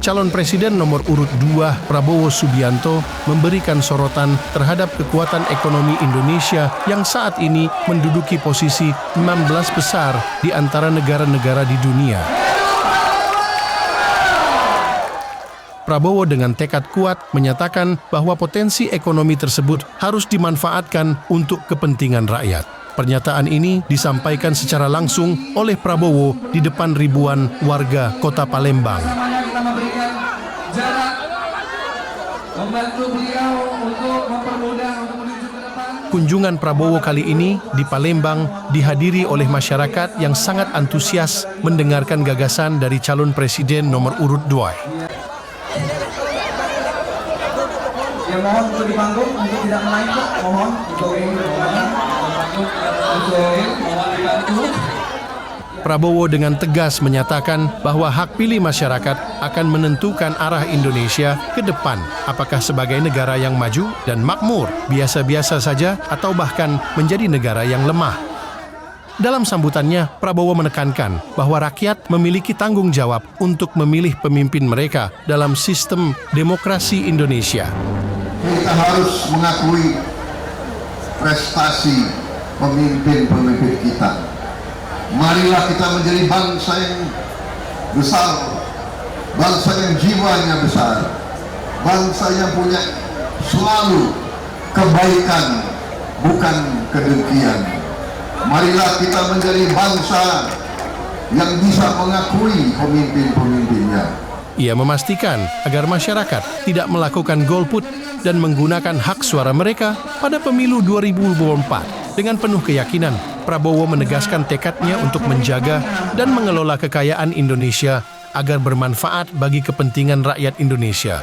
calon presiden nomor urut 2 Prabowo Subianto memberikan sorotan terhadap kekuatan ekonomi Indonesia yang saat ini menduduki posisi 16 besar di antara negara-negara di dunia. Prabowo dengan tekad kuat menyatakan bahwa potensi ekonomi tersebut harus dimanfaatkan untuk kepentingan rakyat. Pernyataan ini disampaikan secara langsung oleh Prabowo di depan ribuan warga Kota Palembang. Kita memberikan jarak, membantu beliau untuk mempermudah untuk menuju ke depan. Kunjungan Prabowo kali ini di Palembang dihadiri oleh masyarakat yang sangat antusias mendengarkan gagasan dari calon presiden nomor urut 2. Ya, mohon untuk di panggung untuk tidak menaik, mohon untuk Prabowo dengan tegas menyatakan bahwa hak pilih masyarakat akan menentukan arah Indonesia ke depan, apakah sebagai negara yang maju dan makmur, biasa-biasa saja, atau bahkan menjadi negara yang lemah. Dalam sambutannya, Prabowo menekankan bahwa rakyat memiliki tanggung jawab untuk memilih pemimpin mereka dalam sistem demokrasi Indonesia. Kita harus mengakui prestasi pemimpin-pemimpin kita. Marilah kita menjadi bangsa yang besar, bangsa yang jiwanya besar, bangsa yang punya selalu kebaikan, bukan kedengkian. Marilah kita menjadi bangsa yang bisa mengakui pemimpin-pemimpinnya. Ia memastikan agar masyarakat tidak melakukan golput dan menggunakan hak suara mereka pada pemilu 2024. Dengan penuh keyakinan, Prabowo menegaskan tekadnya untuk menjaga dan mengelola kekayaan Indonesia agar bermanfaat bagi kepentingan rakyat Indonesia.